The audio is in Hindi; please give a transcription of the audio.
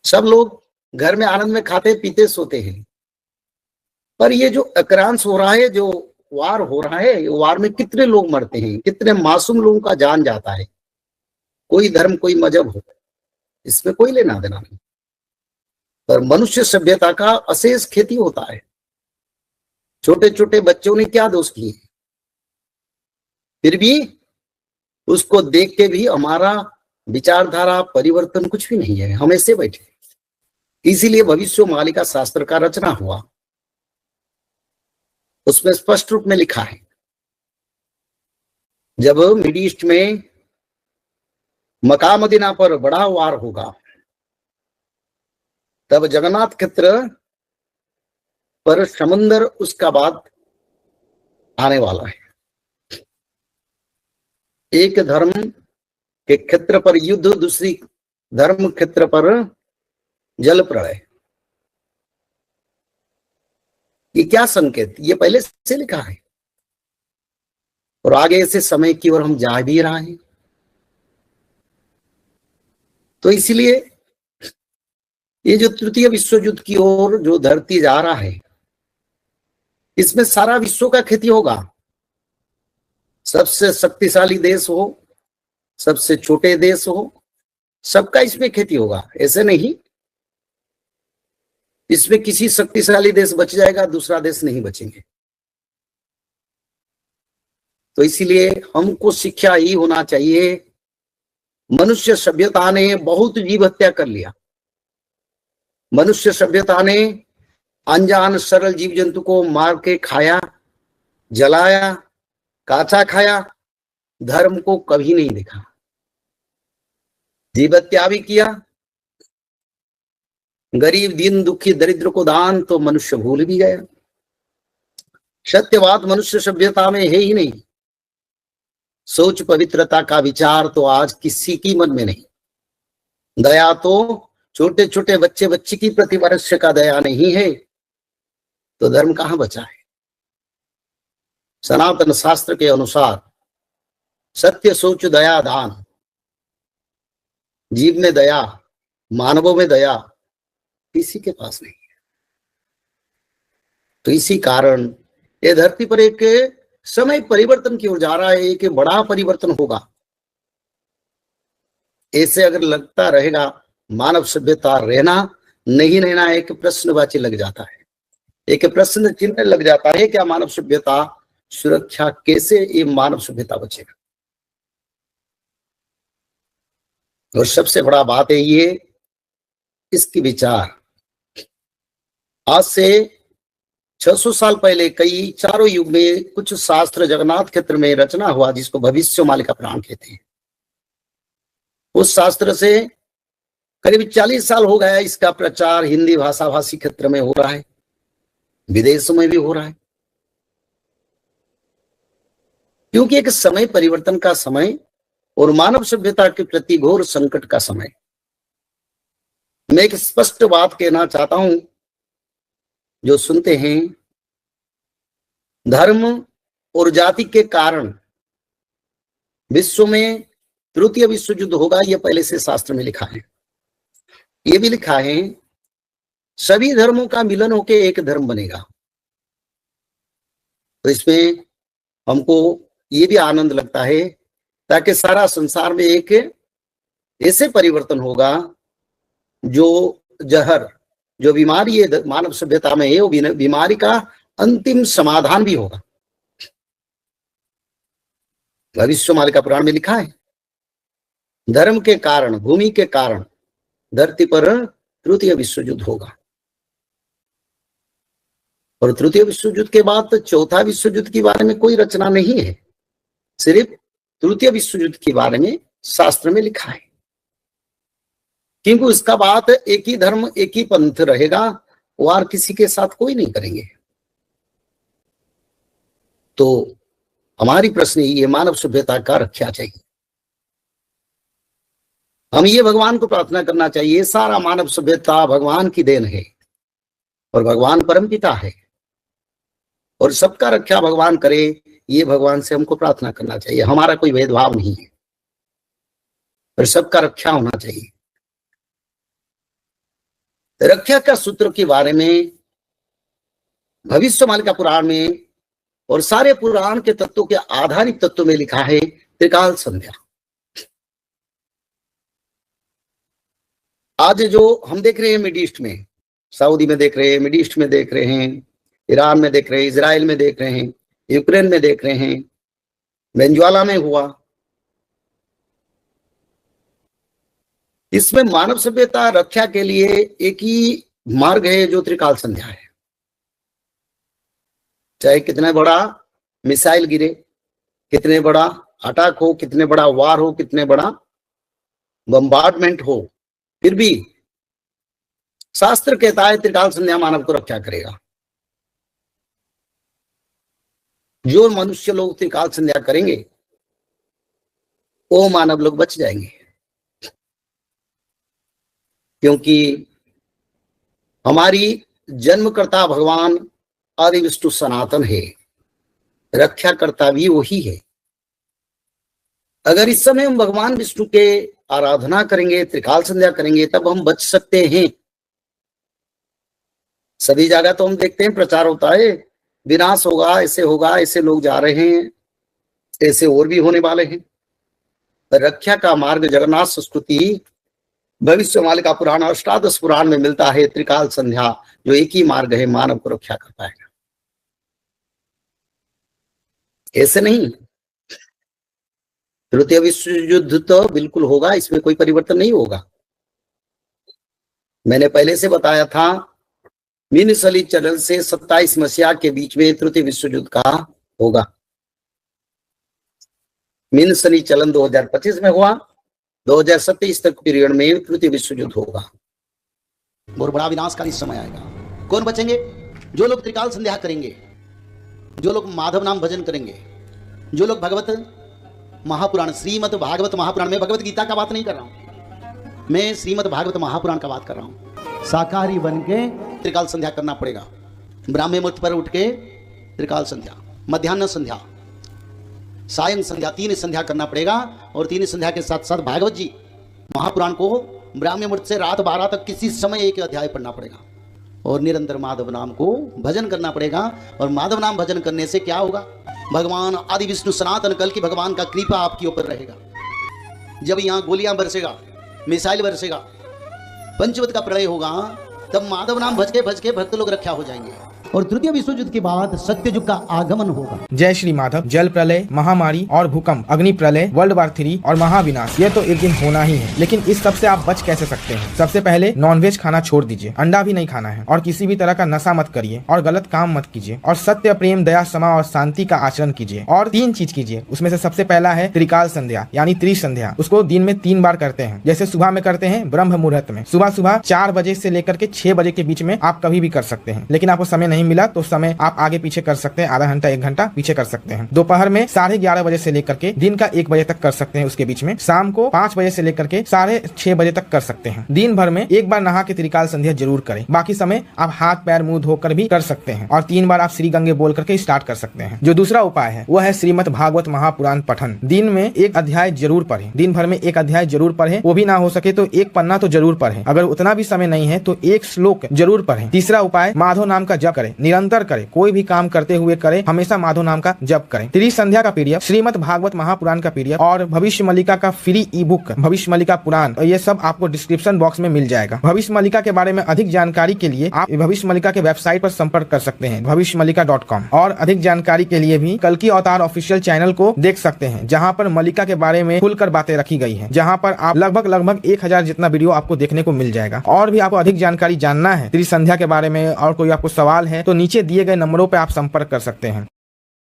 सब लोग घर में आनंद में खाते पीते सोते हैं, पर ये जो आक्रांश हो रहा है, जो वार हो रहा है, वार में कितने लोग मरते हैं, कितने मासूम लोगों का जान जाता है। कोई धर्म कोई मजहब हो, इसमें कोई लेना देना नहीं, पर मनुष्य सभ्यता का अशेष खेती होता है। छोटे छोटे बच्चों ने क्या दोष किए, फिर भी उसको देख के भी हमारा विचारधारा परिवर्तन कुछ भी नहीं है, हम ऐसे बैठे। इसीलिए भविष्य मालिका शास्त्र का रचना हुआ, उसमें स्पष्ट रूप में लिखा है, जब मिडिल ईस्ट में मक्का मदीना पर बड़ा वार होगा, तब जगन्नाथ क्षेत्र पर समुद्र उसका बाद आने वाला है। एक धर्म के क्षेत्र पर युद्ध, दूसरी धर्म क्षेत्र पर जल प्रलय। ये क्या संकेत, ये पहले से लिखा है और आगे से समय की ओर हम जा भी रहे हैं। तो इसलिए ये जो तृतीय विश्व युद्ध की ओर जो धरती जा रहा है, इसमें सारा विश्व का खेती होगा। सबसे शक्तिशाली देश हो, सबसे छोटे देश हो, सबका इसमें खेती होगा। ऐसे नहीं इसमें किसी शक्तिशाली देश बच जाएगा, दूसरा देश नहीं बचेंगे। तो इसीलिए हमको शिक्षा ही होना चाहिए। मनुष्य सभ्यता ने बहुत जीव हत्या कर लिया। मनुष्य सभ्यता ने अनजान सरल जीव जंतु को मार के खाया, जलाया, काचा खाया, धर्म को कभी नहीं देखा। जीव हत्या भी किया, गरीब दीन दुखी दरिद्र को दान तो मनुष्य भूल भी गया। सत्य बात मनुष्य सभ्यता में है ही नहीं। सोच पवित्रता का विचार तो आज किसी की मन में नहीं। दया तो छोटे छोटे बच्चे बच्ची की प्रति मनुष्य का दया नहीं है, तो धर्म कहां बचा है। सनातन शास्त्र के अनुसार सत्य सोच दया दान, जीव में दया, मानवों में दया किसी के पास नहीं है। तो इसी कारण ये धरती पर एक समय परिवर्तन की ओर जा रहा है, एक बड़ा परिवर्तन होगा। ऐसे अगर लगता रहेगा मानव सभ्यता रहना नहीं रहना, एक प्रश्नवाची लग जाता है, एक प्रश्न चिन्ह लग जाता है। क्या मानव सभ्यता सुरक्षा, कैसे ये मानव सभ्यता बचेगा। और सबसे बड़ा बात है ये, इसकी विचार आज से 600 साल पहले कई चारों युग में कुछ शास्त्र जगन्नाथ क्षेत्र में रचना हुआ, जिसको भविष्य मालिका पुराण कहते हैं। उस शास्त्र से करीब 40 साल हो गया इसका प्रचार हिंदी भाषा भाषी क्षेत्र में हो रहा है, विदेशों में भी हो रहा है। क्योंकि एक समय परिवर्तन का समय और मानव सभ्यता के प्रति घोर संकट का समय। मैं एक स्पष्ट बात कहना चाहता हूं, जो सुनते हैं धर्म और जाति के कारण विश्व में तृतीय विश्व युद्ध होगा, यह पहले से शास्त्र में लिखा है। यह भी लिखा है सभी धर्मों का मिलन होकर एक धर्म बनेगा। तो इसमें हमको ये भी आनंद लगता है, ताकि सारा संसार में एक ऐसे परिवर्तन होगा जो जहर, जो बीमारी है मानव सभ्यता में है, वो बीमारी का अंतिम समाधान भी होगा। भविष्य मालिका पुराण में लिखा है धर्म के कारण, भूमि के कारण धरती पर तृतीय विश्व युद्ध होगा। और तृतीय विश्व युद्ध के बाद चौथा विश्व युद्ध के बारे में कोई रचना नहीं है, सिर्फ तृतीय विश्व युद्ध के बारे में शास्त्र में लिखा है। क्योंकि उसका बात एक ही धर्म एक ही पंथ रहेगा, वार किसी के साथ कोई नहीं करेंगे। तो हमारी प्रश्न ये मानव सभ्यता का रक्षा चाहिए। हम ये भगवान को प्रार्थना करना चाहिए, सारा मानव सभ्यता भगवान की देन है और भगवान परमपिता है और सबका रक्षा भगवान करे, ये भगवान से हमको प्रार्थना करना चाहिए। हमारा कोई भेदभाव नहीं है और सबका रक्षा होना चाहिए। रक्षा का सूत्र के बारे में भविष्यवाणी का पुराण में और सारे पुराण के तत्वों के आधारित तत्वों में लिखा है त्रिकाल संध्या। आज जो हम देख रहे हैं मिड ईस्ट में, सऊदी में देख रहे हैं, मिड ईस्ट में देख रहे हैं, ईरान में देख रहे हैं, इजराइल में देख रहे हैं, यूक्रेन में देख रहे हैं, वेनेजुएला में हुआ, इसमें मानव सभ्यता रक्षा के लिए एक ही मार्ग है जो त्रिकाल संध्या है। चाहे कितना बड़ा मिसाइल गिरे, कितने बड़ा अटैक हो, कितने बड़ा वार हो, कितने बड़ा बम्बार्डमेंट हो, फिर भी शास्त्र कहता है त्रिकाल संध्या मानव को रक्षा करेगा। जो मनुष्य लोग त्रिकाल संध्या करेंगे वो मानव लोग बच जाएंगे, क्योंकि हमारी जन्मकर्ता भगवान आदि विष्णु सनातन है, रक्षाकर्ता भी वही है। अगर इस समय हम भगवान विष्णु के आराधना करेंगे, त्रिकाल संध्या करेंगे, तब हम बच सकते हैं। सभी जगह तो हम देखते हैं प्रचार होता है विनाश होगा, ऐसे होगा, ऐसे लोग जा रहे हैं, ऐसे और भी होने वाले हैं। रक्षा का मार्ग जगन्नाथ संस्कृति भविष्यवाणी का पुराण अष्टादश पुराण में मिलता है त्रिकाल संध्या, जो एक ही मार्ग है मानव को रक्षा कर पाएगा। ऐसे नहीं, तृतीय विश्व युद्ध तो बिल्कुल होगा, इसमें कोई परिवर्तन नहीं होगा। मैंने पहले से बताया था मीनसली चलन से 27 मसीहा के बीच में तृतीय विश्व युद्ध का होगा। मीनसली चलन 2025 में हुआ, 2027 तक पीरियड में तृतीय विश्व युद्ध होगा। बहुत बड़ा विनाशकारी समय आएगा। कौन बचेंगे? जो लोग त्रिकाल संध्या करेंगे, जो लोग माधव नाम भजन करेंगे, जो लोग भगवत महापुराण, श्रीमद् भागवत महापुराण में भगवत गीता का बात नहीं कर रहा हूं, मैं श्रीमद् भागवत महापुराण का बात कर रहा हूं। शाकाहारी बन के त्रिकाल संध्या करना पड़ेगा। ब्राह्मण मुहूर्त पर उठ के त्रिकाल संध्या, मध्याह्न संध्या, सायं संध्या, 3 संध्या करना पड़ेगा। और 3 संध्या के साथ साथ भागवत जी महापुराण को ब्राह्मण मुहूर्त से रात 12 तक किसी समय एक अध्याय पढ़ना पड़ेगा और निरंतर माधव नाम को भजन करना पड़ेगा। और माधव नाम भजन करने से क्या होगा? भगवान आदि विष्णु सनातन कल की भगवान का कृपा आपके ऊपर रहेगा। जब यहाँ गोलियां बरसेगा, मिसाइल बरसेगा, पंचवत का प्रलय होगा, तब माधव नाम भज के भक्त लोग रक्षा हो जाएंगे और तृतीय विश्व युद्ध के बाद सत्य युग का आगमन होगा। जय श्री माधव। जल प्रलय, महामारी और भूकंप, अग्नि प्रलय, वर्ल्ड वार 3 और महाविनाश, ये तो एक दिन होना ही है। लेकिन इस सब से आप बच कैसे सकते हैं? सबसे पहले नॉनवेज खाना छोड़ दीजिए, अंडा भी नहीं खाना है, और किसी भी तरह का नशा मत करिए, और गलत काम मत कीजिए, और सत्य, प्रेम, दया, क्षमा और शांति का आचरण कीजिए। और 3 चीज कीजिए, उसमें से सबसे पहला है त्रिकाल संध्या यानी त्रिसंध्या। उसको दिन में 3 बार करते हैं। जैसे सुबह में करते हैं ब्रह्म मुहूर्त में, सुबह 4 बजे से लेकर के 6 बजे के बीच में आप कभी भी कर सकते हैं। लेकिन आपको समय नहीं मिला तो समय आप आगे पीछे कर सकते हैं, आधा घंटा 1 घंटा पीछे कर सकते हैं। दोपहर में 11:30 बजे से लेकर के दिन का 1 बजे तक कर सकते हैं उसके बीच में। शाम को 5 बजे से लेकर के 6:30 बजे तक कर सकते हैं। दिन भर में 1 बार नहा के त्रिकाल संध्या जरूर करें। बाकी समय आप हाथ पैर मुंह धोकर भी कर सकते हैं और 3 बार आप श्री गंगे बोल करके स्टार्ट कर सकते हैं। जो दूसरा उपाय है वो है श्रीमद् भागवत महापुराण पठन। दिन में 1 अध्याय जरूर पढ़ें। दिन भर में 1 अध्याय जरूर पढ़ें। वो भी ना हो सके तो 1 पन्ना तो जरूर पढ़ें। अगर उतना भी समय नहीं है तो 1 श्लोक जरूर पढ़ें। तीसरा उपाय माधव नाम का जप करें, निरंतर करें, कोई भी काम करते हुए करें, हमेशा माधव नाम का जप करें। त्रिसंध्या का पीडीएफ, श्रीमद् भागवत महापुराण का पीडीएफ और भविष्य मल्लिका का फ्री ई बुक भविष्य मल्लिका पुराण, ये सब आपको डिस्क्रिप्शन बॉक्स में मिल जाएगा। भविष्य मल्लिका के बारे में अधिक जानकारी के लिए आप भविष्य मल्लिका के वेबसाइट पर संपर्क कर सकते हैं bhavishyamalika.com। और अधिक जानकारी के लिए भी कल्कि अवतार ऑफिशियल चैनल को देख सकते हैं, जहाँ पर मल्लिका के बारे में खुलकर बातें रखी गई है, जहाँ पर आप लगभग 1000 जितना वीडियो आपको देखने को मिल जाएगा। और भी आपको अधिक जानकारी जानना है त्रिसंध्या के बारे में और कोई आपको सवाल है तो नीचे दिए गए नंबरों पर आप संपर्क कर सकते हैं।